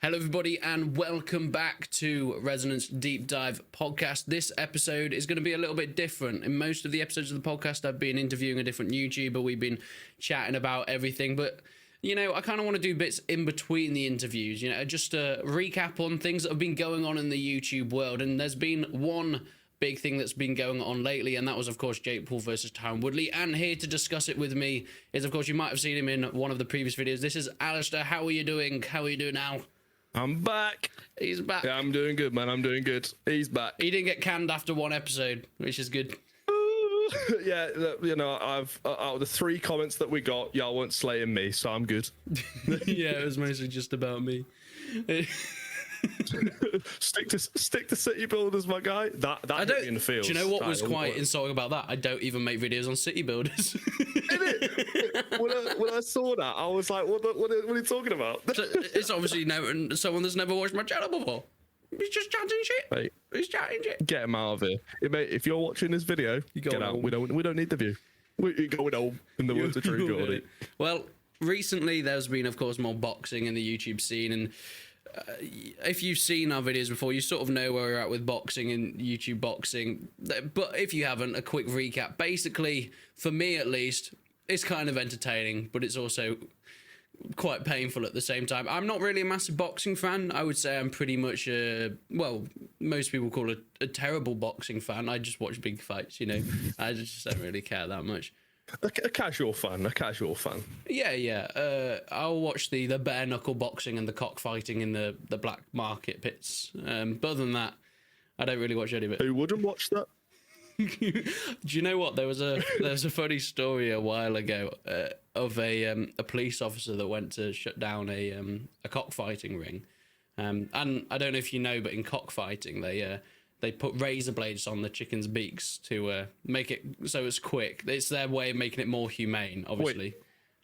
Hello everybody and welcome back to Resonance Deep Dive Podcast. This episode is going to be a little bit different. In most of the episodes of the podcast, I've been interviewing a different YouTuber. We've been chatting about everything, but you know, I kind of want to do bits in between the interviews, you know, just a recap on things that have been going on in the YouTube world. And there's been one big thing that's been going on lately, and that was, of course, Jake Paul versus TYRON Woodley. And here to discuss it with me is, of course, you might have seen him in one of the previous videos. This is Alistair. How are you doing? How are you doing now? I'm back. He's back. Yeah, I'm doing good, man. I'm doing good. He's back. He didn't get canned after one episode, which is good. Yeah, you know, out of the 3 comments that we got, y'all weren't slaying me, so I'm good. Yeah, it was mostly just about me. stick to city builders, my guy. That I hit don't. me in the field. Do you know what was quite insulting about that? I don't even make videos on city builders. when I saw that, I was like, what are you talking about? It's obviously someone that's never watched my channel before. He's just chatting shit. Mate, he's chatting shit. Get him out of here, mate. If you're watching this video, get out. We don't need the view. We're going home. In the words of True Geordie. Well, recently there's been, of course, more boxing in the YouTube scene, and if you've seen our videos before, you sort of know where we're at with boxing and YouTube boxing. But if you haven't, a quick recap. Basically, for me at least, it's kind of entertaining, but it's also quite painful at the same time. I'm not really a massive boxing fan. I would say I'm pretty much well, most people call it a terrible boxing fan. I just watch big fights, you know. I just don't really care that much. A casual fan. Yeah. I'll watch the bare knuckle boxing and the cockfighting in the black market pits. But other than that, I don't really watch any of it. Who wouldn't watch that? Do you know what? There was a funny story a while ago of a police officer that went to shut down a cockfighting ring. And I don't know if you know, but in cockfighting they put razor blades on the chicken's beaks to make it so it's quick. It's their way of making it more humane, obviously.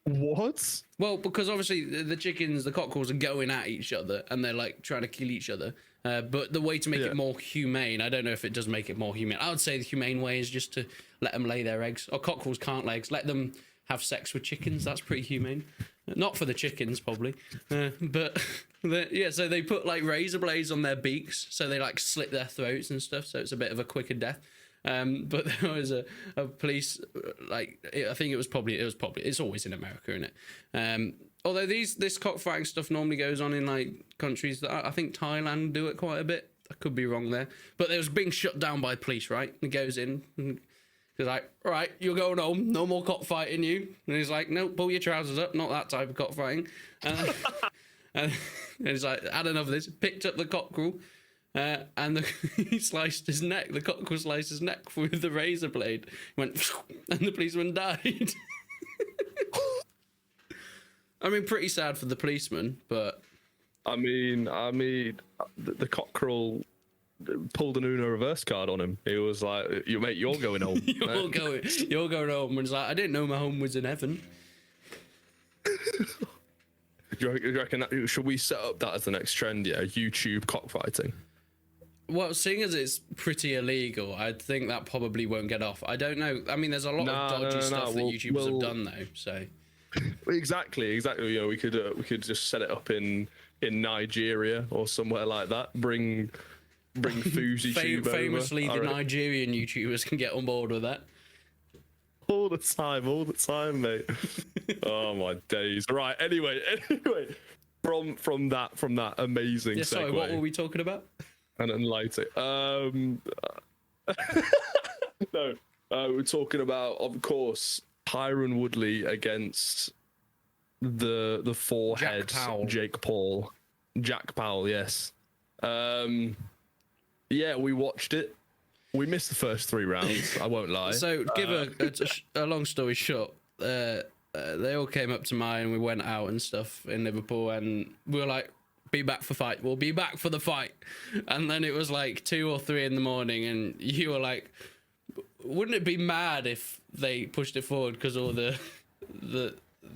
Wait, what? Well, because obviously the chickens, the cockerels are going at each other and they're like trying to kill each other. But the way to make it more humane, I don't know if it does make it more humane. I would say the humane way is just to let them lay their eggs. Or cockerels can't lay eggs. Let them have sex with chickens. That's pretty humane. Not for the chickens, probably. But yeah, so they put like razor blades on their beaks, so they like slit their throats and stuff. So it's a bit of a quicker death. But there was a police, like, I think it was probably, it's always in America, isn't it? Although this cockfighting stuff normally goes on in like countries that I think Thailand do it quite a bit. I could be wrong there. But it was being shut down by police, right? He goes in and he's like, right, you're going home. No more cockfighting you. And he's like, no, pull your trousers up. Not that type of cockfighting. And he's like, had enough of this. Picked up the cockerel. And he sliced his neck. The cockerel sliced his neck with the razor blade. Went, and the policeman died. I mean, pretty sad for the policeman, but I mean, the cockerel pulled an Uno reverse card on him. He was like, "You mate, you're going home. you're going home." And he's like, "I didn't know my home was in heaven." Do you reckon that, should we set up that as the next trend? Yeah, YouTube cockfighting. Well, seeing as it's pretty illegal, I think that probably won't get off. I don't know. I mean, there's a lot of dodgy stuff that YouTubers have done, though. So exactly. You know, we could just set it up in Nigeria or somewhere like that. Bring Fuzi Tube famously, the Nigerian YouTubers can get on board with that. All the time, mate. Oh my days. Right. Anyway, from that amazing segue. Sorry, what were we talking about? And enlighten. No, we're talking about, of course, TYRON Woodley against the forehead Jake Paul, Jack Powell. Yes. Yeah, we watched it. We missed the first 3 rounds. I won't lie. So, give a long story short. They all came up to mine and we went out and stuff in Liverpool, and we were like, be back for fight. We'll be back for the fight. And then it was like 2 or 3 in the morning, and you were like, wouldn't it be mad if they pushed it forward because all the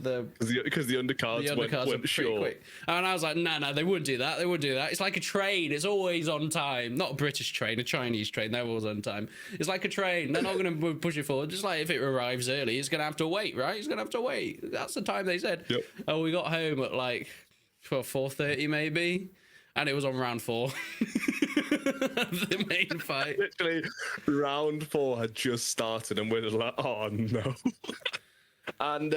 undercards went short. Quick. And I was like, no, they wouldn't do that. It's like a train. It's always on time. Not a British train, a Chinese train. They're always on time. It's like a train. They're not going to push it forward. Just like if it arrives early, it's going to have to wait, right? It's going to have to wait. That's the time they said. Yep. Oh, we got home at like for 4:30 maybe, and it was on round 4. The main fight. Literally, round 4 had just started, and we're just like, oh no. And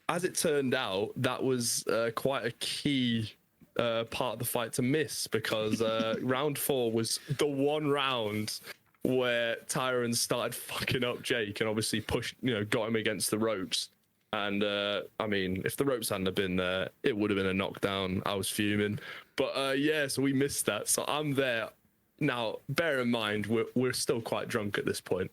as it turned out, that was quite a key part of the fight to miss, because round 4 was the one round where TYRON started fucking up Jake and obviously pushed, got him against the ropes. And I mean, if the ropes hadn't have been there, it would have been a knockdown. I was fuming, but yeah, so we missed that. So I'm there now. Bear in mind, we're still quite drunk at this point.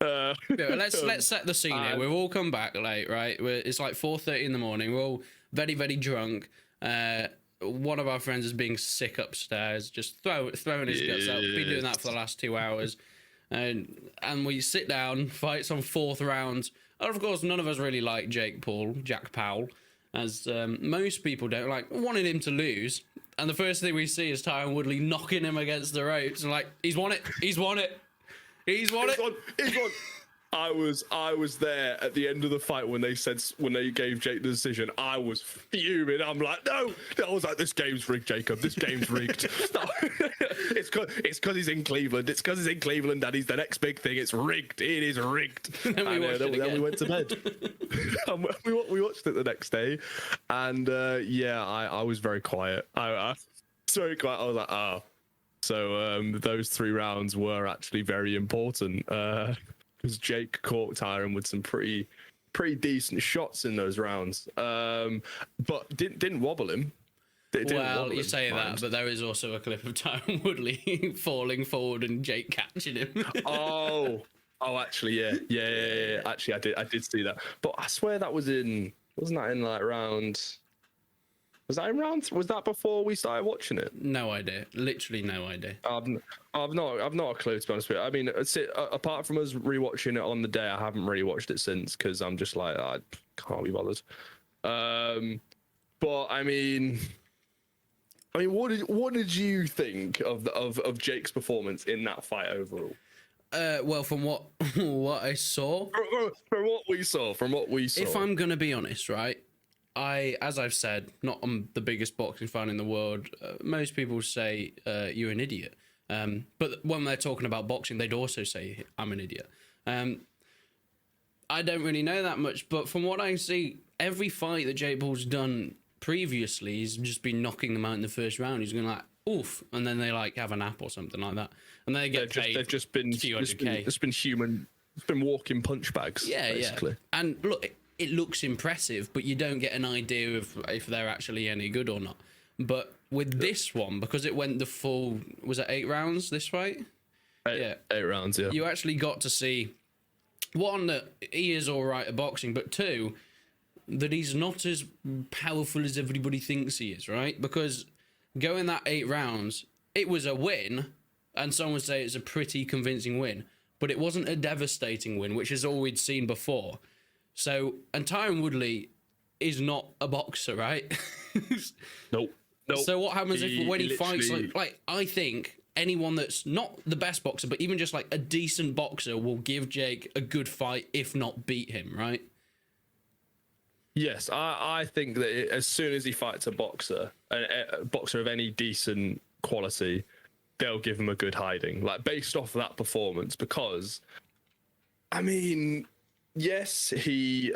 Yeah, let's set the scene here. We've all come back late, right? It's like 4:30 in the morning. We're all very, very drunk. One of our friends is being sick upstairs, just throwing his guts out. We've been doing that for the last 2 hours. And we sit down, fights on 4th round. And of course, none of us really like Jack Powell, as most people don't like, wanted him to lose. And the first thing we see is TYRON Woodley knocking him against the ropes, and like, he's won it. He's won it. He's won it. He's won. I was there at the end of the fight when they gave Jake the decision. I was fuming. I'm like, no. I was like, this game's rigged, Jacob. This game's rigged. No. It's because he's in Cleveland. It's because he's in Cleveland and he's the next big thing. It's rigged. It is rigged. Then we went to bed. We watched it the next day, and yeah, I was very quiet. I was very quiet. I was like, oh. So those 3 rounds were actually very important. Because Jake caught TYRON with some pretty decent shots in those rounds, but didn't wobble him. Well, you say that, but there is also a clip of TYRON Woodley falling forward and Jake catching him. Oh, actually, yeah. Actually, I did see that, but I swear that wasn't that in like round? Was that in round? Was that before we started watching it? No idea. Literally no idea. I've not a clue, to be honest with you. I mean, apart from us rewatching it on the day, I haven't really watched it since, because I'm just like, I can't be bothered. But I mean, what did you think of Jake's performance in that fight overall? Well, from what I saw, from what we saw. If I'm gonna be honest, right? As I've said, not I'm the biggest boxing fan in the world. Most people say you're an idiot. But when they're talking about boxing, they'd also say I'm an idiot. I don't really know that much, but from what I see, every fight that Jake Paul's done previously, he's just been knocking them out in the first round. He's going like, oof, and then they like have a nap or something like that, and they get paid. They've just been it's been human. It's been walking punch bags. Yeah, basically. Yeah. And look, it looks impressive, but you don't get an idea of if they're actually any good or not. But with this one, because it went the full, was it 8 rounds, this fight? 8 rounds, yeah. You actually got to see, one, that he is all right at boxing, but 2, that he's not as powerful as everybody thinks he is, right? Because going that 8 rounds, it was a win, and some would say it's a pretty convincing win, but it wasn't a devastating win, which is all we'd seen before. So, and TYRON Woodley is not a boxer, right? Nope. So what happens when he fights like I think anyone that's not the best boxer, but even just like a decent boxer will give Jake a good fight, if not beat him, right? Yes, I think that as soon as he fights a boxer of any decent quality, they'll give him a good hiding, like based off of that performance. Because, I mean, yes, he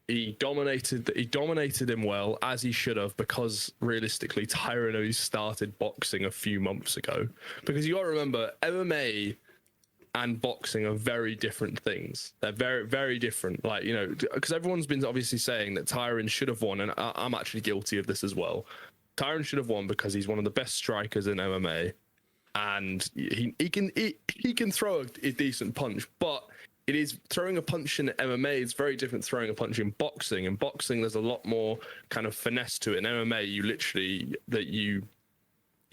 he dominated him well, as he should have, because realistically TYRON only started boxing a few months ago. Because you got to remember, MMA and boxing are very different things. They're very, very different. Like, because everyone's been obviously saying that TYRON should have won, and I'm actually guilty of this as well. TYRON should have won because he's one of the best strikers in MMA, and he can throw a decent punch, but it is throwing a punch in MMA is very different throwing a punch in boxing. In boxing, there's a lot more kind of finesse to it. In MMA,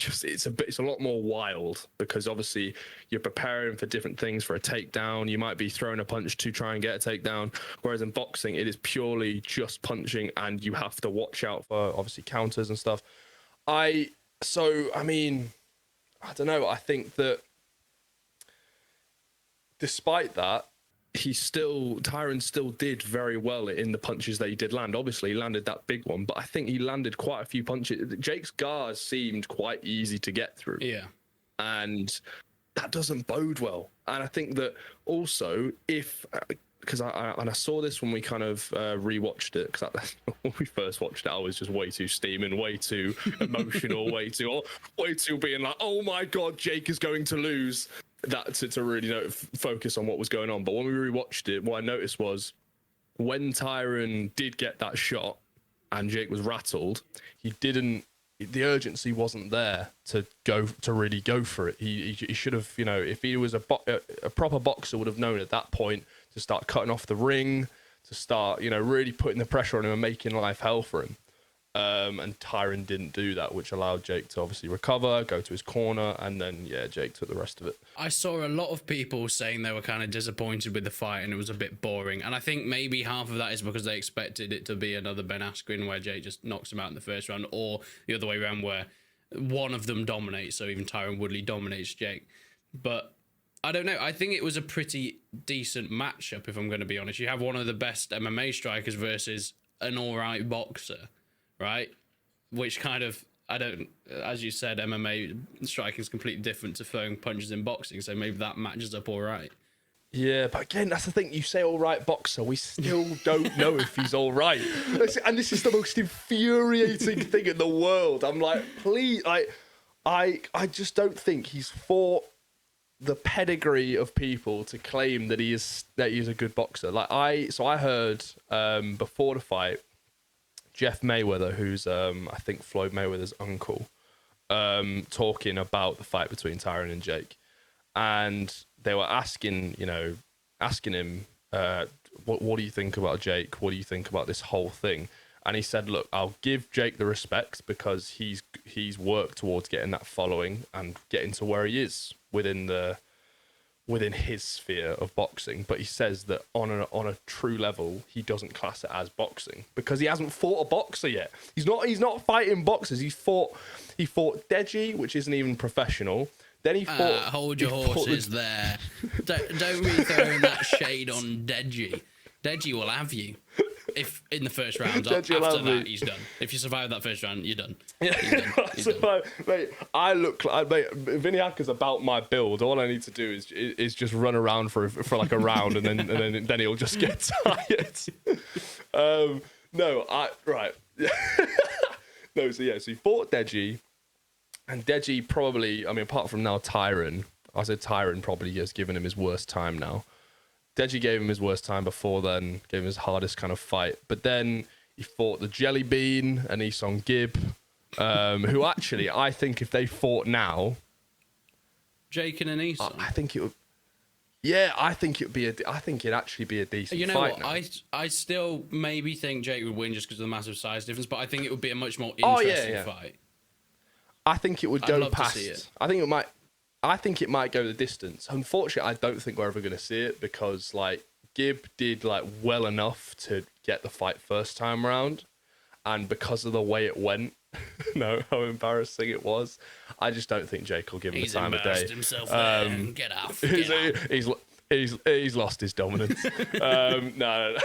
it's a lot more wild, because obviously you're preparing for different things, for a takedown. You might be throwing a punch to try and get a takedown. Whereas in boxing, it is purely just punching, and you have to watch out for obviously counters and stuff. I don't know. I think that despite that, Tyron still did very well in the punches that he did land. Obviously, he landed that big one, but I think he landed quite a few punches. Jake's guards seemed quite easy to get through. Yeah. And that doesn't bode well. And I think that also because I saw this when we kind of rewatched it, because when we first watched it, I was just way too steaming, way too emotional, way too being like, oh my God, Jake is going to lose. That to really focus on what was going on. But when we rewatched it, what I noticed was when Tyron did get that shot and Jake was rattled, the urgency wasn't there to really go for it. He should have, if he was a proper boxer, would have known at that point to start cutting off the ring, to start, really putting the pressure on him and making life hell for him. And Tyron didn't do that, which allowed Jake to obviously recover, go to his corner, and then, Jake took the rest of it. I saw a lot of people saying they were kind of disappointed with the fight and it was a bit boring. And I think maybe half of that is because they expected it to be another Ben Askren where Jake just knocks him out in the first round, or the other way around where one of them dominates, so even Tyron Woodley dominates Jake. But I don't know. I think it was a pretty decent matchup, if I'm going to be honest. You have one of the best MMA strikers versus an all right boxer, right? Which kind of, as you said, MMA striking is completely different to throwing punches in boxing, so maybe that matches up all right. Yeah, but again, that's the thing. You say all right boxer, we still don't know if he's all right. And this is the most infuriating thing in the world. I'm like, please, I just don't think he's fought the pedigree of people to claim that he is a good boxer. I heard before the fight, Jeff Mayweather, who's I think Floyd Mayweather's uncle, talking about the fight between Tyron and Jake, and they were asking him, what do you think about Jake? What do you think about this whole thing? And he said, look, I'll give Jake the respect because he's worked towards getting that following and getting to where he is within his sphere of boxing. But he says that on a true level, he doesn't class it as boxing because he hasn't fought a boxer yet. He's not fighting boxers. He fought Deji, which isn't even professional. Then he fought. Hold your horses there. Don't be throwing that shade on Deji. Deji will have you. If in the first round, after that, he's done. If you survive that first round, you're done. He's done. Mate, I look like, mate, Vinny Hacker's about my build. All I need to do is just run around for like a round, and then he'll just get tired. Right. No, so he fought Deji, and Deji probably, I mean, apart from now Tyron, I said Tyron probably has given him his worst time now. Deji gave him his worst time before then, gave him his hardest kind of fight. But then he fought the Jelly Bean and Esong Gibb, who actually, I think if they fought now... Jake and Esong? I think it would... Yeah, I think it'd actually be a decent fight. I still maybe think Jake would win just because of the massive size difference, but I think it would be a much more interesting fight. I think it would go past... To see it. I think it might go the distance. Unfortunately, I don't think we're ever going to see it because, Gibb did, well enough to get the fight first time round. And because of the way it went, how embarrassing it was, I just don't think Jake will give him the time of day. Himself Get off. He's lost his dominance. No.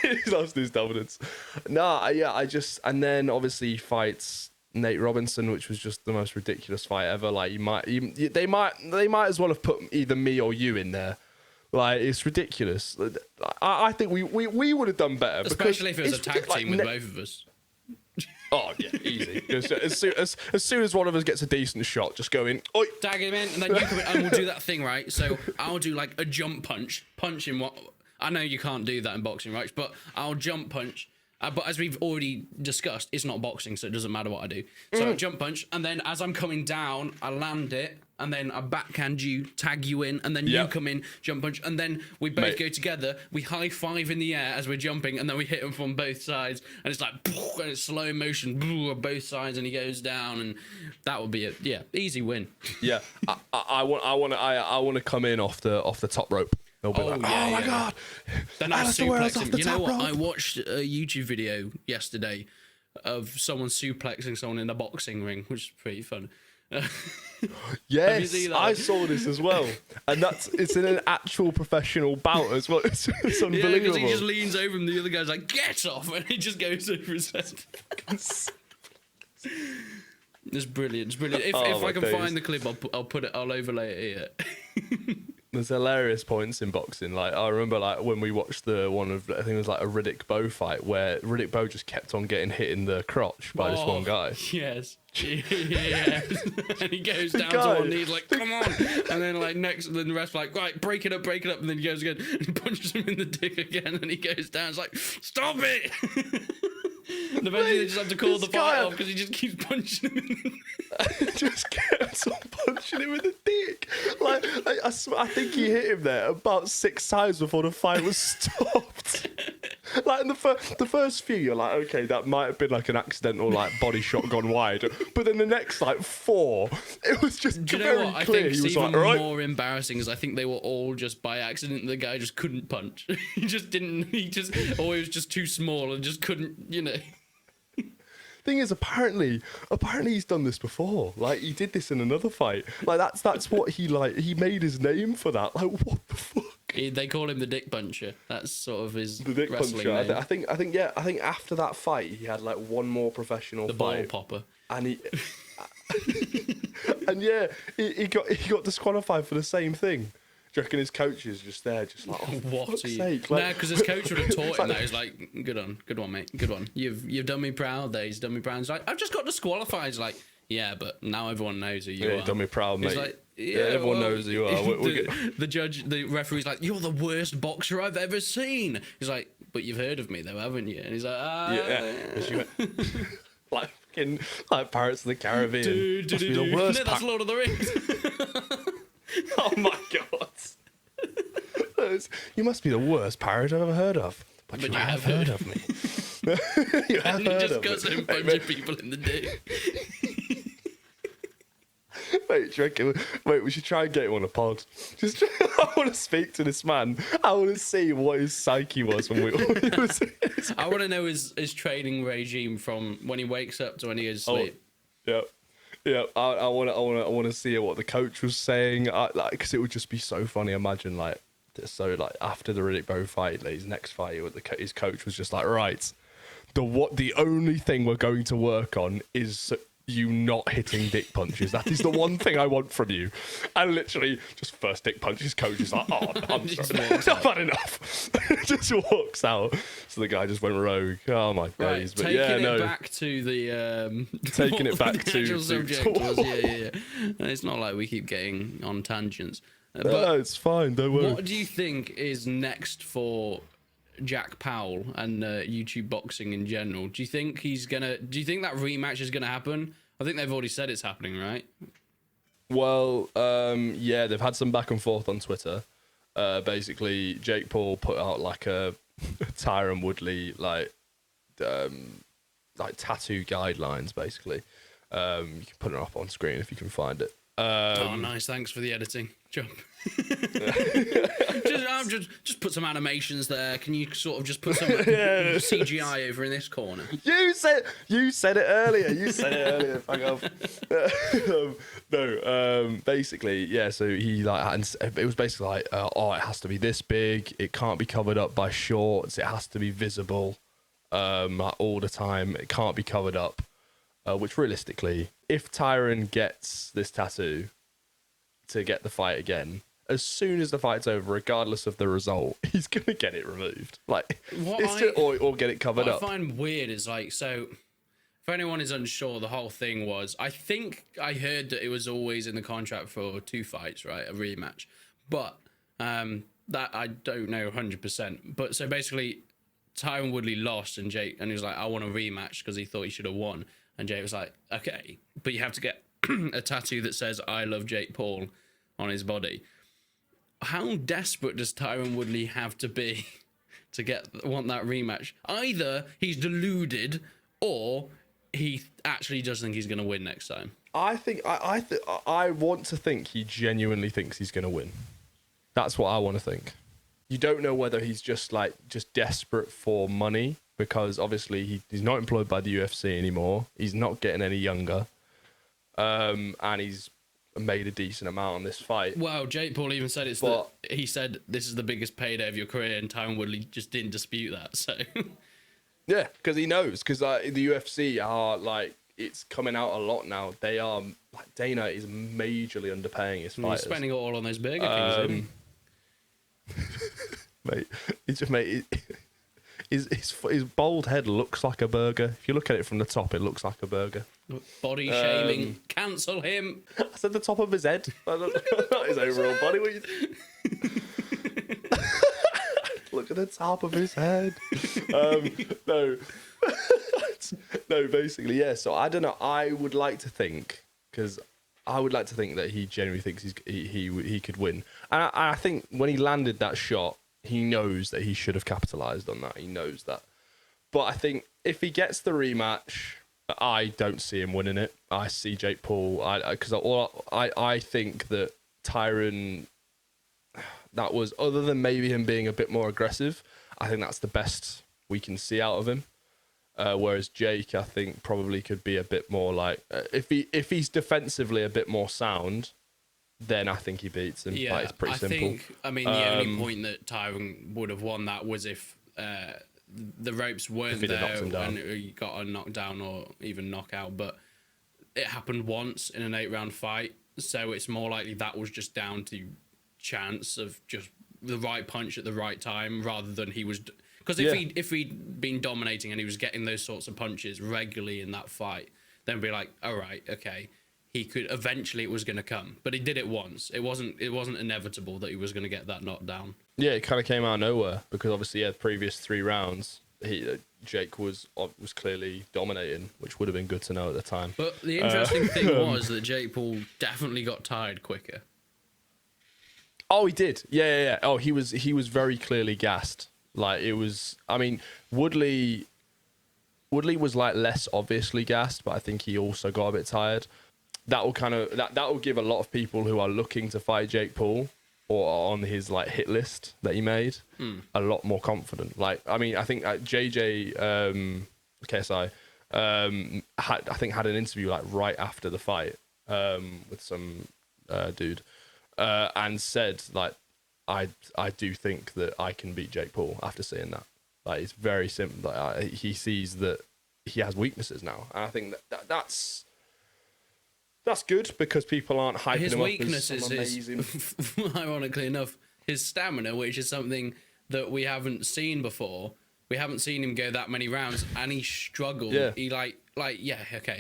He's lost his dominance. And then obviously he fights Nate Robinson, which was just the most ridiculous fight ever. They might as well have put either me or you in there. It's ridiculous. I think we would have done better, especially if it was a tag team with both of us. Oh yeah, easy. As soon as one of us gets a decent shot, just go in. Oi. Tag him in, and then you come in, and we'll do that thing, right? So I'll do a jump punch him. What I know you can't do that in boxing, right? But I'll jump punch. But as we've already discussed, it's not boxing, so it doesn't matter what I do. So I jump punch, and then as I'm coming down, I land it, and then I backhand you, tag you in, and then you come in, jump punch, and then we both go together. We high five in the air as we're jumping, and then we hit him from both sides, and it's and it's slow motion, on both sides, and he goes down, and that would be it. Yeah, easy win. Yeah, I want to come in off the top rope. They'll be my God. Then I suplex him. You know what? I watched a YouTube video yesterday of someone suplexing someone in a boxing ring, which is pretty fun. Yes, seen that? I saw this as well, and it's in an actual professional bout as well. It's Yeah, unbelievable. because he just leans over and the other guy's like, "Get off!" and he just goes over his head. It's brilliant. It's brilliant. If I can find the clip, I'll overlay it here. There's hilarious points in boxing. Like I remember, like when we watched the one of, I think it was like a Riddick Bow fight where Riddick Bow just kept on getting hit in the crotch by this one guy. Yes. Yes. And he goes down to one knee, he's like, "Come on!" And then then the rest like, "Right, break it up," and then he goes again and punches him in the dick again, and he goes down. It's like, "Stop it!" And eventually they just have to call the fight off because he just keeps punching him in the Just kept on punching him with the dick. Like I think he hit him there about 6 times before the fight was stopped. Like in the first few, you're like, okay, that might have been like an accidental like body shot gone wide, but then the next like 4, it was just Do you know very what? I clear. think He it's was even like, all right. more embarrassing is I think they were all just by accident. The guy just couldn't punch. He just didn't. Or he was just too small and just couldn't. You know. Thing is, apparently he's done this before. Like he did this in another fight. Like that's what he made his name for that. Like what the fuck? They call him the Dick Puncher. That's sort of his The Dick wrestling Puncher. name. I think after that fight, he had like one more professional The fight. Ball Popper. And he and yeah, he got disqualified for the same thing. Do you reckon his coach is just there, just like, oh, What fuck's are you? sake? Like, No, because his coach would have taught him like- that. He's like, good on, mate, good one. You've done me proud there. He's done me proud. He's like, I've just got disqualified. He's like, yeah, but now everyone knows who you Yeah, are. you've done me proud, He's mate. like, yeah, everyone knows who you are. The referee's like, you're the worst boxer I've ever seen. He's like, but you've heard of me though, haven't you? And he's like, like fucking like Pirates of the Caribbean. Must be the worst. No, that's Lord of the Rings. Oh my god. You must be the worst pirate I've ever heard of. But you have heard of me. You have And he heard just of goes me. and punches people in the dick. Wait, do you reckon, we should try and get him on a pod. I want to speak to this man. I want to see what his psyche was when we. I want to know his training regime from when he wakes up to when he goes to sleep. Yeah. I want to see what the coach was saying. Because it would just be so funny. Imagine so after the Riddick Bow fight, his next fight, his coach was just like, right, the only thing we're going to work on is you not hitting dick punches. That is the one thing I want from you. And literally, just first dick punch, his coach is like, oh, I'm sorry, I've had enough. Just walks out. So the guy just went rogue. Oh my days. But taking it back to the taking it back the to actual subject was. Yeah. It's not like we keep getting on tangents. But no, it's fine. Don't worry. what do you think is next for Jack Powell and YouTube boxing in general? Do you think that rematch is gonna happen? I think they've already said it's happening, right? Well, yeah, they've had some back and forth on Twitter. Basically, Jake Paul put out like a TYRON Woodley tattoo guidelines. Basically, you can put it up on screen if you can find it. Oh, nice. Thanks for the editing. Jump. just put some animations there. Can you sort of just put some CGI over in this corner? You said it earlier. Fuck off. No. Basically, yeah. So he it was basically like, it has to be this big. It can't be covered up by shorts. It has to be visible, all the time. It can't be covered up. Which realistically, if TYRON gets this tattoo to get the fight again, as soon as the fight's over, regardless of the result, he's gonna get it removed. Or get it covered up. What I find weird is so if anyone is unsure, the whole thing was, I think I heard that it was always in the contract for 2 fights, right? A rematch. But that I don't know 100%. But so basically TYRON Woodley lost and he was like, I want a rematch because he thought he should have won. And Jake was like, okay, but you have to get a tattoo that says I love Jake Paul on his body. How desperate does TYRON Woodley have to be to want that rematch? Either he's deluded or he actually does think he's going to win next time. I want to think he genuinely thinks he's going to win. That's what I want to think. You don't know whether he's just desperate for money, because obviously he's not employed by the UFC anymore. He's not getting any younger. and he's made a decent amount on this fight. Well, Jake Paul even said he said this is the biggest payday of your career, and Tyron Woodley just didn't dispute that. So yeah, because he knows, because the UFC are like, it's coming out a lot now. They are like, Dana is majorly underpaying his fighters. He's spending it all on those Burger Kings, isn't he? Mate, he's just his bald head looks like a burger. If you look at it from the top, it looks like a burger. Body shaming. Cancel him. I said the top of his head, not his overall body. What you look at the top of his head. No, no. Basically, yeah. So I don't know. I would like to think, because I would like to think that he genuinely thinks he could win. And I think when he landed that shot, he knows that he should have capitalized on that. He knows that. But I think if he gets the rematch, I don't see him winning it. I see Jake Paul, because I think that Tyron, that was, other than maybe him being a bit more aggressive, I think that's the best we can see out of him. Whereas Jake, I think, probably could be a bit more like, if he's defensively a bit more sound, then I think he beats him. Yeah, it's pretty simple. The only point that Tyron would have won that was if the ropes weren't there when he got a knockdown or even knockout. But it happened once in an 8-round fight, so it's more likely that was just down to chance of just the right punch at the right time, rather than he was. Because if he'd been dominating and he was getting those sorts of punches regularly in that fight, then it'd be like, all right, okay. He could eventually, it was going to come, but he did it once. It wasn't inevitable that he was going to get that knocked down. Yeah, it kind of came out of nowhere, because obviously, the previous 3 rounds, Jake was clearly dominating, which would have been good to know at the time. But the interesting thing was that Jake Paul definitely got tired quicker. Oh, he did. Yeah. Oh, he was very clearly gassed. Like, it was. I mean, Woodley was like less obviously gassed, but I think he also got a bit tired. That will give a lot of people who are looking to fight Jake Paul or are on his like hit list that he made a lot more confident. Like, I mean, I think JJ KSI had an interview like right after the fight with some dude and said like, I do think that I can beat Jake Paul after seeing that. Like, it's very simple. Like, he sees that he has weaknesses now, and I think that's good, because people aren't hyping his him up weaknesses as amazing. Is, ironically enough, his stamina, which is something that we haven't seen before. We haven't seen him go that many rounds, and he struggled. Yeah. He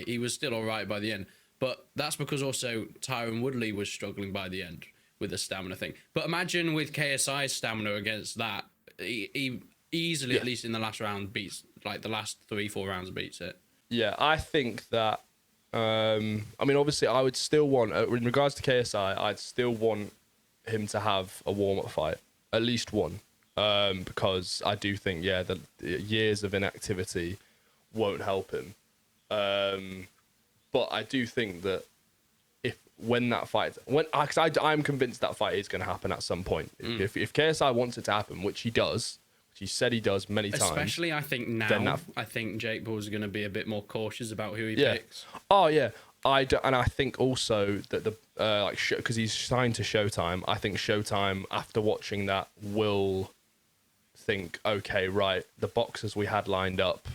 he was still all right by the end, but that's because also Tyron Woodley was struggling by the end with the stamina thing. But imagine with KSI's stamina against that, he easily, at least in the last round, beats, like the last 3-4 rounds, beats it. Yeah, I think that. I mean, obviously, I would still want, in regards to KSI, I'd still want him to have a warm-up fight, at least one, because I do think, the years of inactivity won't help him. But I do think that because I'm convinced that fight is going to happen at some point. If KSI wants it to happen, which he does, which he said he does many times. Especially, I think now, I think Jake Paul's going to be a bit more cautious about who he picks. Oh yeah, and I think also that because he's signed to Showtime. I think Showtime, after watching that, will think, okay, right, the boxers we had lined up,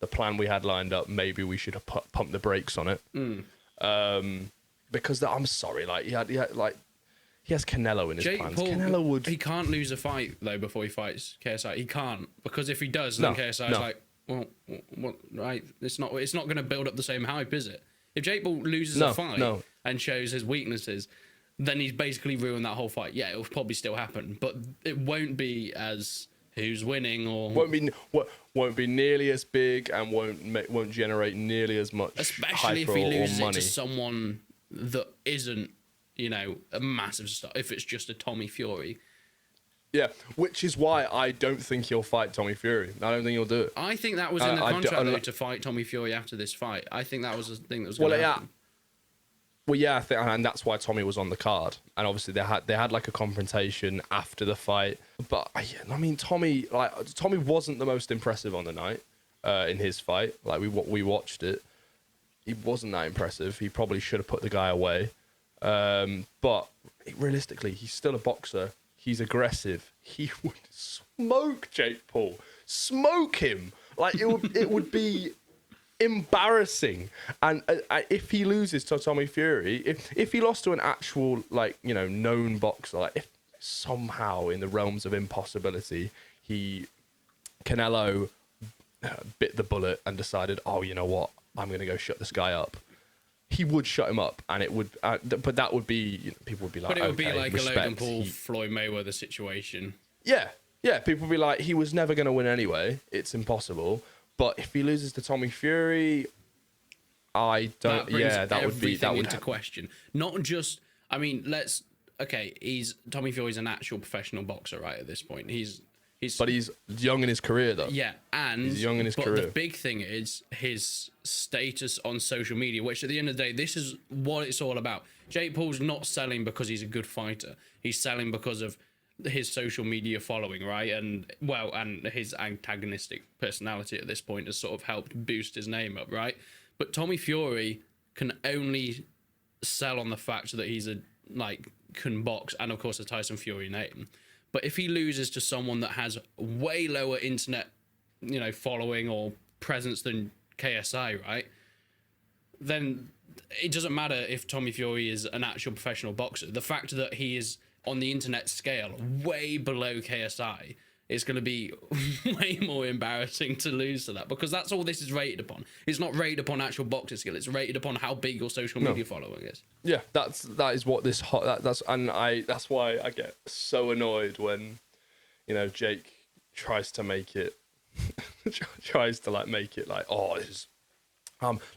the plan we had lined up, maybe we should have pumped the brakes on it. Because I'm sorry, like he has Canelo in his Jake plans. Paul, he can't lose a fight though before he fights KSI. He can't, because if he does, then KSI's like, well, what? Right? It's not going to build up the same hype, is it? If Jake Paul loses a fight and shows his weaknesses, then he's basically ruined that whole fight. Yeah, it'll probably still happen, but it won't be as who's winning, or won't be nearly as big, and won't generate nearly as much. Especially if he loses it to someone that isn't, a massive star. If it's just a Tommy Fury. Yeah, which is why I don't think he'll fight Tommy Fury. I don't think he'll do it. I think that was in the contract though, to fight Tommy Fury after this fight. I think that was the thing that was going to happen. Well, yeah, I think, and that's why Tommy was on the card. And obviously they had like a confrontation after the fight. But I mean, Tommy wasn't the most impressive on the night in his fight. Like we watched it. he wasn't that impressive. He probably should have put the guy away. But realistically, he's still a boxer. He's aggressive. He would smoke Jake Paul. Smoke him. Like, it would be embarrassing. And if he loses to Tommy Fury, if he lost to an actual, like, you know, known boxer, like, if somehow in the realms of impossibility, Canelo bit the bullet and decided, oh, you know what, I'm going to go shut this guy up. He would shut him up, and it would, but that would be, you know, people would be like, but it would okay, be like respect. a Logan Paul Floyd Mayweather situation. Yeah, people would be like, he was never going to win anyway. It's impossible. But if he loses to Tommy Fury, I don't. That would be into question. Not just, I mean, Tommy Fury's an actual professional boxer, right? At this point, but he's young in his career, though. Yeah, and he's young in his career. The big thing is his status on social media, which at the end of the day, this is what it's all about. Jake Paul's not selling because he's a good fighter. He's selling because of his social media following, right? And his antagonistic personality at this point has sort of helped boost his name up, right? But Tommy Fury can only sell on the fact that he's can box, and of course a Tyson Fury name. But if he loses to someone that has way lower internet, you know, following or presence than KSI, right? Then it doesn't matter if Tommy Fury is an actual professional boxer. The fact that he is on the internet scale way below KSI is going to be way more embarrassing to lose to that, because that's all this is rated upon. It's not rated upon actual boxing skill. It's rated upon how big your social media following is. Yeah, that is what this that's why I get so annoyed when, you know, Jake tries to make it make it like, oh, this is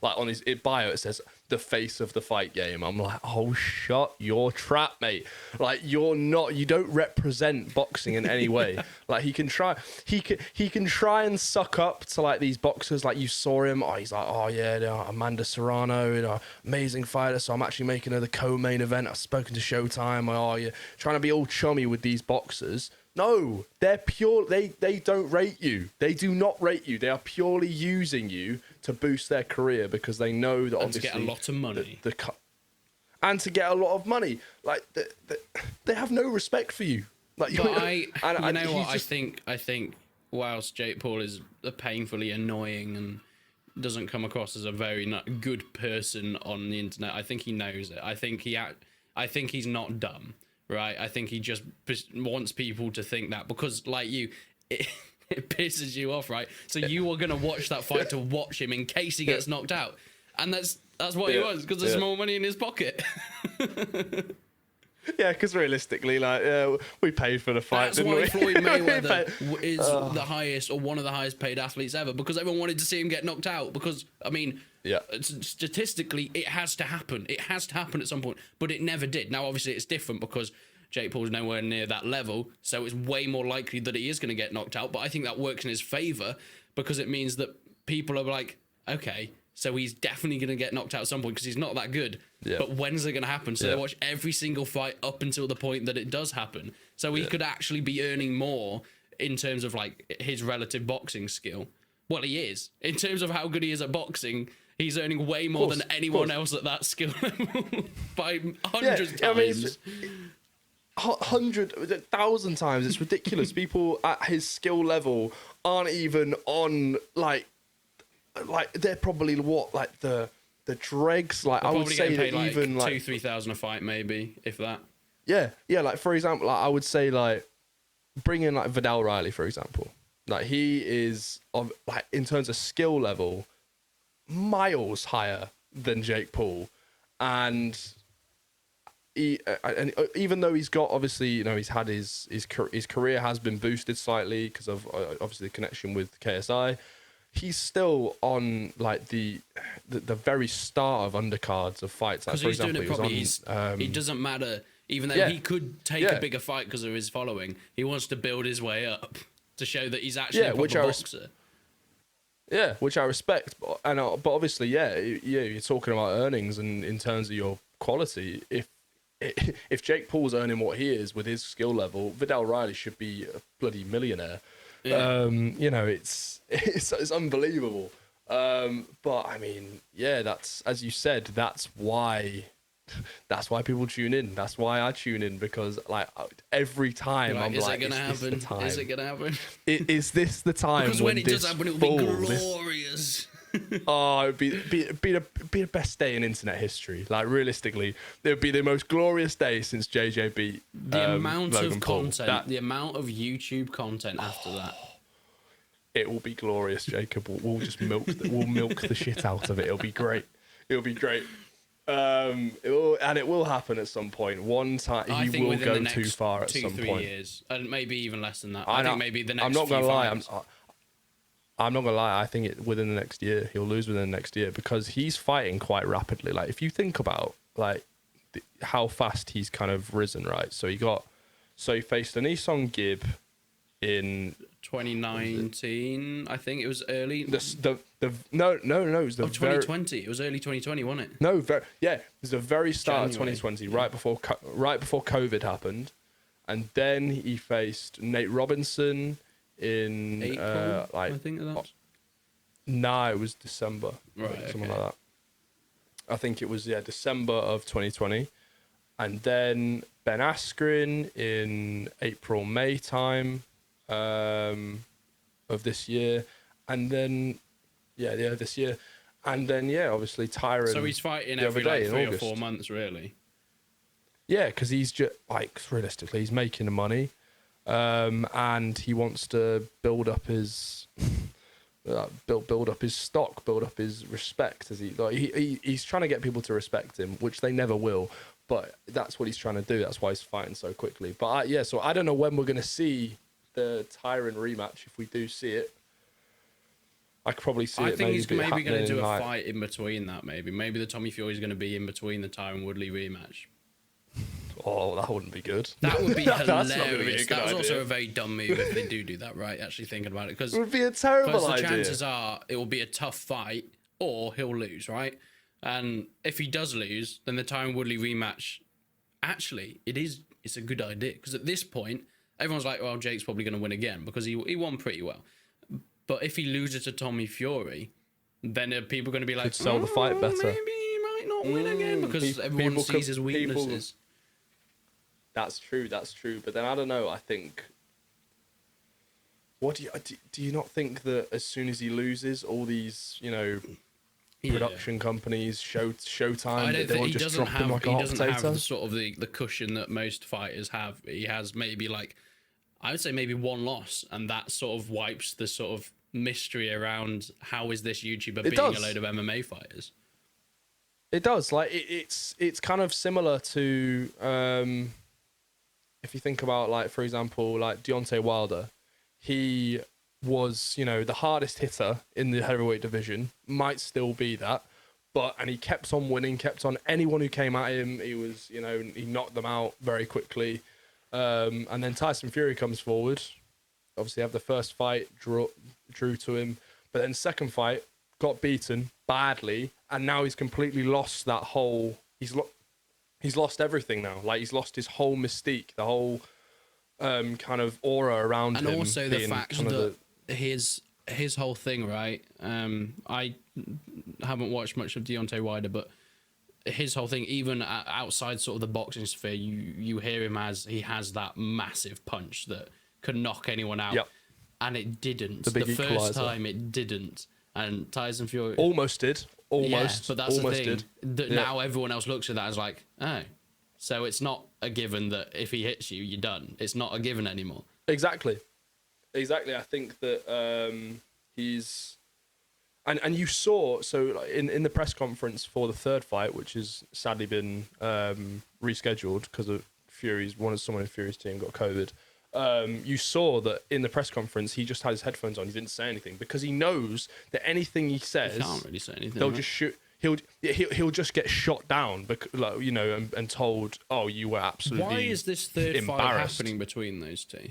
like on his bio it says the face of the fight game. I'm like, oh, shut your trap, mate. Like, you don't represent boxing in any way. Like, he can try and suck up to like these boxers. Like, you saw him, he's like, oh yeah, Amanda Serrano, you know, amazing fighter, so I'm actually making her the co-main event. I've spoken to Showtime. Oh, you're trying to be all chummy with these boxers. No, they're pure. They don't rate you. They do not rate you. They are purely using you to boost their career because they know that obviously to get a lot of money. And to get a lot of money. Like, they have no respect for you. Like, I think whilst Jake Paul is painfully annoying and doesn't come across as a very good person on the internet, I think he knows it. I think he's not dumb. Right, I think he just wants people to think that, because, like you, it pisses you off, right? So you are gonna watch that fight to watch him in case he gets knocked out, and that's what he wants, because there's more money in his pocket. Yeah, because realistically, like, we paid for the fight. That's why Floyd Mayweather is the highest, or one of the highest paid athletes ever, because everyone wanted to see him get knocked out. Because, I mean, statistically, it has to happen. It has to happen at some point, but it never did. Now, obviously, it's different because Jake Paul's nowhere near that level, so it's way more likely that he is going to get knocked out. But I think that works in his favor, because it means that people are like, okay, so he's definitely going to get knocked out at some point because he's not that good. Yeah. But when's it going to happen? So they watch every single fight up until the point that it does happen. So he could actually be earning more in terms of like his relative boxing skill. Well, he is. In terms of how good he is at boxing, he's earning way more than anyone else at that skill level by hundreds of times. I mean, 1,000 times. It's ridiculous. People at his skill level aren't even on like they're probably the dregs. Like, I would say that like even like 2,000-3,000 a fight, maybe, if that. Yeah. Like, for example, like, I would say like bring in like Vidal Riley, for example. Like, he is like, in terms of skill level, miles higher than Jake Paul, and even though he's got, obviously, you know, he's had his career has been boosted slightly because of obviously the connection with KSI. He's still on like the very start of undercards of fights. Like, for example, it doesn't matter. Even though he could take a bigger fight because of his following, he wants to build his way up to show that he's actually a proper boxer. Yeah, which I respect. But obviously, you're talking about earnings, and in terms of your quality, if Jake Paul's earning what he is with his skill level, Vidal Riley should be a bloody millionaire. Yeah. You know, it's unbelievable. But I mean, yeah, that's, as you said, that's why people tune in. That's why I tune in, because like every time I'm is like, it gonna is this happen? the time? Is it gonna happen? Is this the time? Because when it does happen, it'll be this glorious. Oh, it'd be the best day in internet history. Like realistically, it would be the most glorious day since JJ beat The amount Logan of Paul. content, the amount of YouTube content after that. It will be glorious, Jacob. We'll just milk the shit out of it. It'll be great. It'll be great. It will happen at some point. One time I he think will within go the next too far at 2-3 some point. years, and maybe even less than that. I think maybe the next. I'm not few gonna lie. fights. I'm not gonna lie. I think within the next year he'll lose within the next year, because he's fighting quite rapidly. Like if you think about like how fast he's kind of risen, right? So he faced Anisong Gibb in 2019, I think it was early. no, it was the 2020. It was early 2020, wasn't it? No, it was the very start January. of 2020, right before COVID happened, and then he faced Nate Robinson in April, I think that's. Nah, it was December, Right, something okay. like that. I think it was December of 2020, and then Ben Askren in May time of this year, and then this year, and then obviously Tyron. So he's fighting the every other day like in 3 or August. 4 months, really. Yeah, because he's just like realistically, he's making the money, and he wants to build up his build up his stock, build up his respect. As he's trying to get people to respect him, which they never will. But that's what he's trying to do. That's why he's fighting so quickly. But so I don't know when we're going to see the Tyron rematch. If we do see it, I could probably see I it. think he's maybe going to do a like, fight in between that. Maybe the Tommy Fury's going to be in between the Tyron Woodley rematch. Oh, that wouldn't be good. That would be That's not gonna be a hilarious. good That was also idea. a very dumb move if they do that, right? Actually thinking about it, because It would be a terrible the idea. chances are it will be a tough fight, or he'll lose, right? And if he does lose, then the Tyron Woodley rematch, actually, it's a good idea, because at this point, everyone's like, well, Jake's probably going to win again because he won pretty well. But if he loses to Tommy Fury, then are people going to be like, Could sell the fight better. Maybe he might not win again because everyone sees his weaknesses. That's true. But then I don't know. I think. What do you not think that as soon as he loses, all these production companies, Showtime, I don't they think will he just doesn't drop him have. like a He hot doesn't potato? have the sort of the cushion that most fighters have. He has maybe like, I would say maybe one loss, and that sort of wipes the sort of mystery around how is this YouTuber beating a load of MMA fighters. It does. Like it's kind of similar to if you think about, like, for example, like Deontay Wilder. He was, the hardest hitter in the heavyweight division, might still be that, and he kept on winning, kept on. Anyone who came at him, he was, he knocked them out very quickly. And then Tyson Fury comes forward. Obviously, have the first fight, drew to him, but then second fight, got beaten badly, and now he's completely lost that whole. He's lost everything now. Like, he's lost his whole mystique, the whole kind of aura around him. And also the fact that his whole thing, right? I haven't watched much of Deontay Wilder, but his whole thing, even outside sort of the boxing sphere, you hear him as he has that massive punch that could knock anyone out. Yep. And it didn't. The big first equalizer. time it didn't. And Tyson Fury almost did. Almost. but that's almost the thing. did. Now everyone else looks at that as like, oh, so it's not a given that if he hits you, you're done. It's not a given anymore. Exactly. I think that he's, and you saw, so in the press conference for the third fight, which has sadly been rescheduled because of someone in Fury's team got COVID. You saw that in the press conference, he just had his headphones on. He didn't say anything because he knows that anything he says, You can't really say anything. they'll right? just shoot. He'll just get shot down, and told, "Oh, you were absolutely." Why is this third fight embarrassed. happening between those two?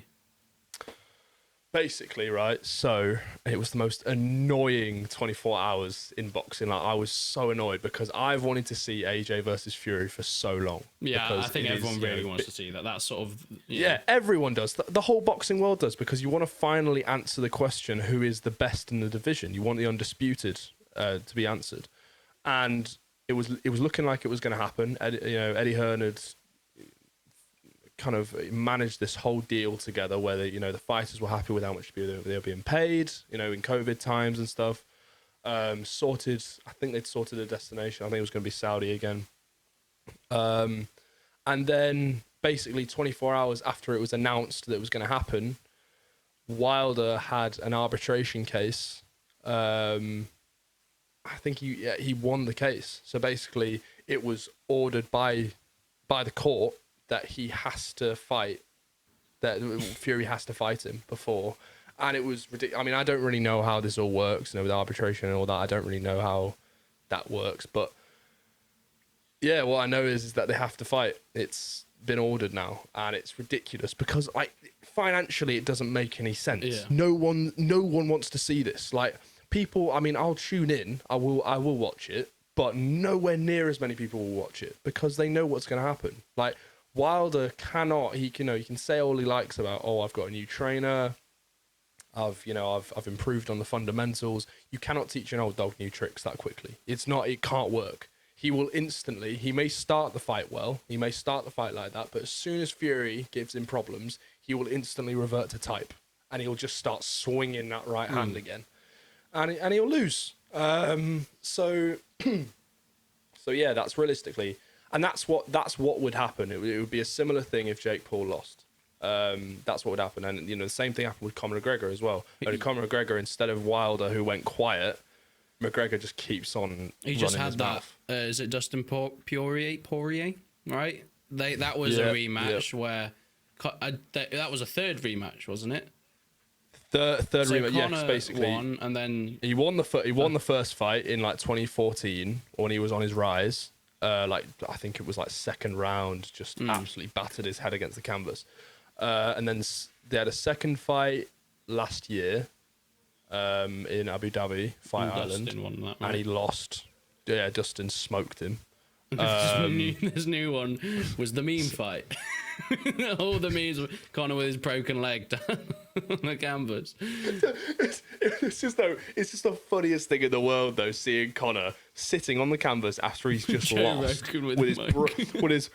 basically, right? So it was the most annoying 24 hours in boxing. Like, I was so annoyed because I've wanted to see AJ versus Fury for so long. Yeah, because I think it everyone is, really wants to see that. That's sort of yeah, everyone does. The whole boxing world does, because you want to finally answer the question: who is the best in the division? You want the undisputed to be answered, and it was looking like it was going to happen. Eddie Hearn had kind of managed this whole deal together where the fighters were happy with how much they were being paid, in COVID times and stuff. I think they'd sorted a destination. I think it was going to be Saudi again. And then basically 24 hours after it was announced that it was going to happen, Wilder had an arbitration case. I think he won the case. So basically it was ordered by the court that he has to fight, that Fury has to fight him before. And it was ridiculous. I mean, I don't really know how this all works, with arbitration and all that. I don't really know how that works. But yeah, what I know is that they have to fight. It's been ordered now, and it's ridiculous because financially it doesn't make any sense. Yeah. No one wants to see this. Like, people, I mean, I'll tune in. I will watch it, but nowhere near as many people will watch it because they know what's going to happen. Like, Wilder cannot. He can say all he likes about, I've got a new trainer. I've improved on the fundamentals. You cannot teach an old dog new tricks that quickly. It can't work. He may start the fight well. He may start the fight like that, but as soon as Fury gives him problems, he will instantly revert to type, and he'll just start swinging that right hand again, and he'll lose. So yeah, that's realistically. And that's what would happen. It would be a similar thing if Jake Paul lost. That's what would happen. And the same thing happened with Conor McGregor as well. Only Conor McGregor, instead of Wilder, who went quiet, McGregor just keeps on. He just running had his that. mouth. Is it Dustin Poirier? Right? That was a rematch where that was a third rematch, wasn't it? Third rematch. Conor Yes, basically. won, and then he won the first fight in 2014 when he was on his rise. I think it was second round, just absolutely battered his head against the canvas. And then they had a second fight last year in Abu Dhabi, Fight Island, won that, right? and he lost. Yeah, Dustin smoked him. This new one was the meme fight. All the memes were Conor with his broken leg down on the canvas. It's just the funniest thing in the world, though, seeing Conor sitting on the canvas after he's just lost with his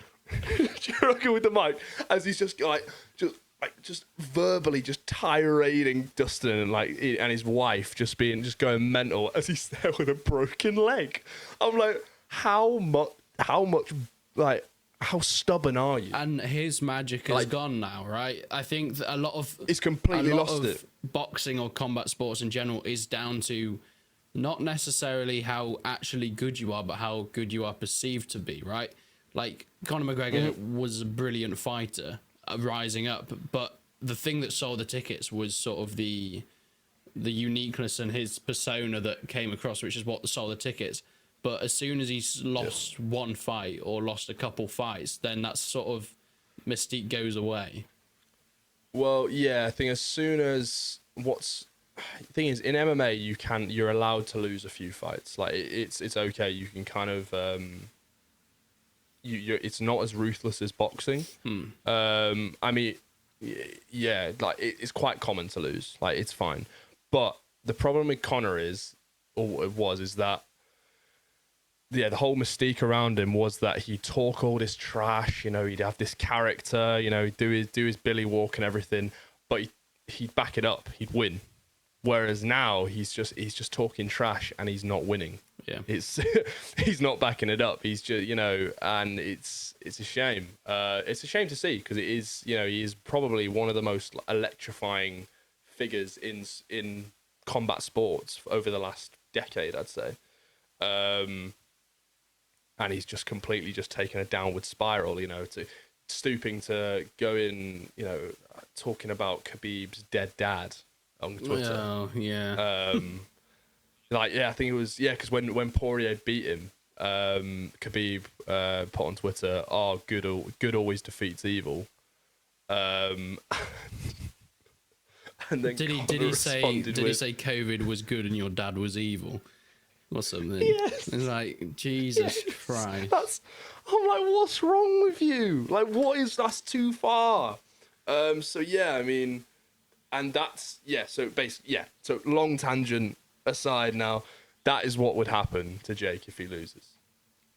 Joe Rogan with the mic, as he's just verbally just tirading Dustin and his wife, just going mental as he's there with a broken leg. I'm like, how stubborn are you? And his magic is gone now, right? I think that a lot of boxing or combat sports in general is down to not necessarily how actually good you are, but how good you are perceived to be, right? Like, Conor McGregor was a brilliant fighter, rising up, but the thing that sold the tickets was sort of the uniqueness and his persona that came across, which is what sold the tickets. But as soon as he's lost one fight or lost a couple fights, then that sort of mystique goes away. Well, yeah, I think as soon as the thing is, in MMA you're allowed to lose a few fights. Like, it's okay. You can kind of it's not as ruthless as boxing. I mean, yeah, it's quite common to lose. Like, it's fine. But the problem with Conor is that the whole mystique around him was that he'd talk all this trash, he'd have this character, he'd do his Billy walk and everything, but he'd back it up, he'd win. Whereas now he's just talking trash and he's not winning. Yeah, he's not backing it up. He's just and it's a shame. It's a shame to see, because it is he is probably one of the most electrifying figures in combat sports over the last decade, I'd say. And he's just completely taken a downward spiral, to stooping to going, talking about Khabib's dead dad on Twitter. Oh, yeah. I think it was, because when Poirier beat him, Khabib put on Twitter, good always defeats evil. And then Did he say COVID was good and your dad was evil or something? Yes. It's like, Jesus Christ. I'm like, what's wrong with you? Like, that's too far. So yeah, I mean, and that's, yeah, so basically, yeah, so long tangent aside now, that is what would happen to Jake if he loses.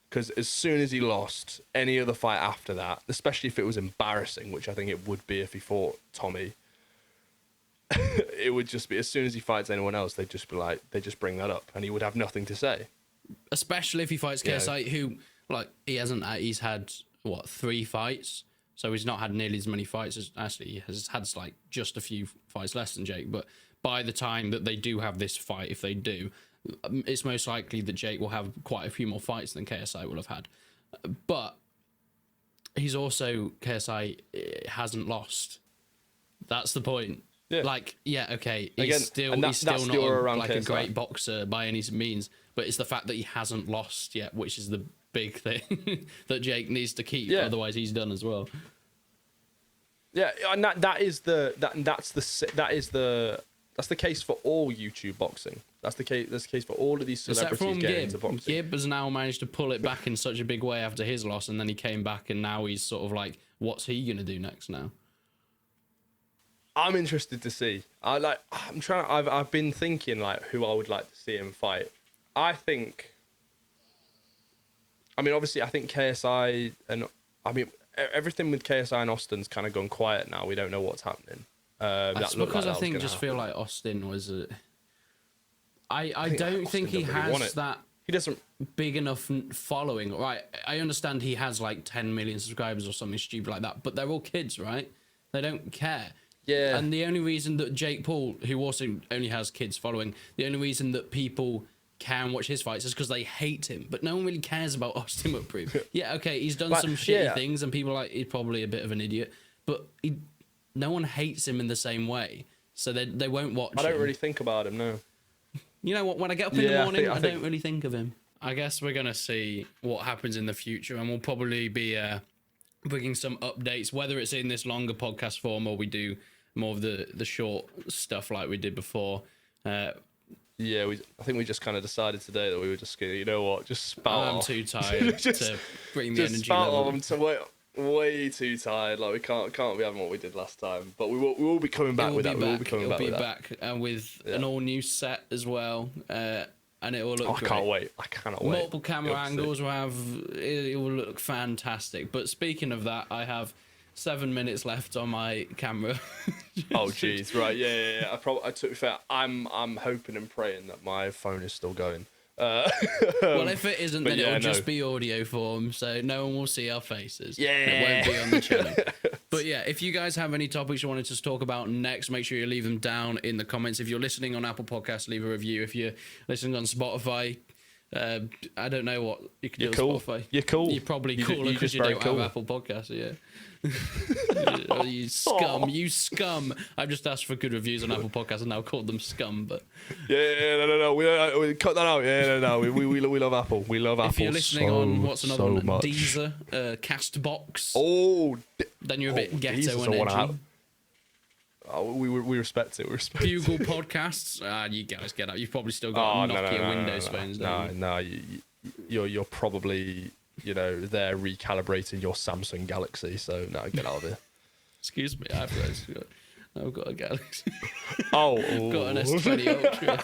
Because as soon as he lost any other fight after that, especially if it was embarrassing, which I think it would be if he fought Tommy, it would just be, as soon as he fights anyone else, they'd just be like, they just bring that up and he would have nothing to say. Especially if he fights KSI, who, like, he's had, what, 3 fights? So he's not had nearly as many fights as, actually, he has had, like, just a few fights less than Jake. But by the time that they do have this fight, if they do, it's most likely that Jake will have quite a few more fights than KSI will have had. But he's also, KSI hasn't lost. That's the point. Yeah. Like, yeah, okay, he's Again, still not like a great boxer by any means, but it's the fact that he hasn't lost yet, which is the big thing that Jake needs to keep. Yeah. Otherwise, he's done as well. Yeah, and that's the case for all YouTube boxing. That's the case for all of these celebrities getting into boxing. Gibb has now managed to pull it back in such a big way after his loss, and then he came back, and now he's sort of like, what's he gonna do next now? I'm interested to see. I've been thinking like who I would like to see him fight. I mean, obviously, I think KSI and everything with KSI and Austin's kind of gone quiet now. We don't know what's happening. That's because I think just feel like Austin was I don't think he has that. He doesn't big enough following, right? I understand he has like 10 million subscribers or something stupid like that, but they're all kids, right? They don't care. Yeah. And the only reason that Jake Paul, who also only has kids following, the only reason that people can watch his fights is because they hate him. But no one really cares about Austin McProof. Yeah, okay, he's done some shitty things, and people are like, he's probably a bit of an idiot. But no one hates him in the same way, so they won't watch him. I don't really think about him, no. You know what? When I get up in the morning, I don't really think of him. I guess we're going to see what happens in the future, and we'll probably be bringing some updates, whether it's in this longer podcast form or we do more of the short stuff like we did before. I think we just kind of decided today that we were just going to, you know what, just spout off. I'm too tired to bring the energy level. I'm way too tired. Like, we can't be having what we did last time. But we will be coming back with that. We will be coming back with that. With an all new set as well. And it will look great. I cannot wait. Multiple camera angles it will look fantastic. But speaking of that, I have 7 minutes left on my camera. Oh jeez, right, yeah. I to be fair, I'm hoping and praying that my phone is still going. Well, if it isn't, then it'll just be audio form, so no one will see our faces. Yeah, it won't be on the channel. But yeah, if you guys have any topics you wanted to talk about next, make sure you leave them down in the comments. If you're listening on Apple Podcasts, leave a review. If you're listening on Spotify, I don't know what you can do on Spotify. You're cool. You're probably cooler because you don't have Apple Podcasts, yeah. You scum. I've just asked for good reviews on Apple Podcasts and now called them scum, but no, we cut that out. We love Apple. We love Apple. If you're listening on what's another one, Deezer, Castbox, then you're a bit ghetto and edgy. We respect it. Bugle Podcasts. You guys get out. You've probably still got Nokia Windows phones. No. You're probably there recalibrating your Samsung Galaxy. So no, get out of here. Excuse me, I've got a Galaxy. Oh, I've got an S20 Ultra.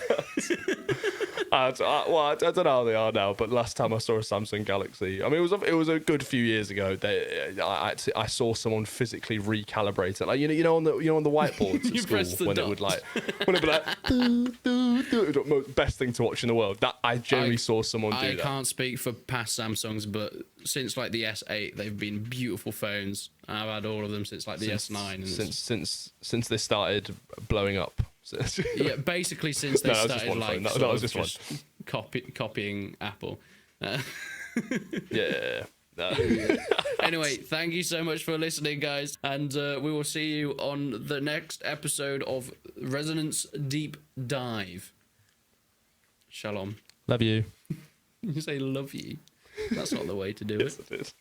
I don't know how they are now, but last time I saw a Samsung Galaxy, I mean, it was a good few years ago. I saw someone physically recalibrate it, like you know on the whiteboards at school when it would be like best thing to watch in the world. That I generally saw someone do that. I can't speak for past Samsungs, but since like the S8, they've been beautiful phones. I've had all of them since like the S9. And since they started blowing up. Yeah, basically since they started like that was just one. Copying Apple. Yeah. Anyway, thank you so much for listening, guys, and we will see you on the next episode of Resonance Deep Dive. Shalom. Love you. You say love you. That's not the way to do it. Yes, it is.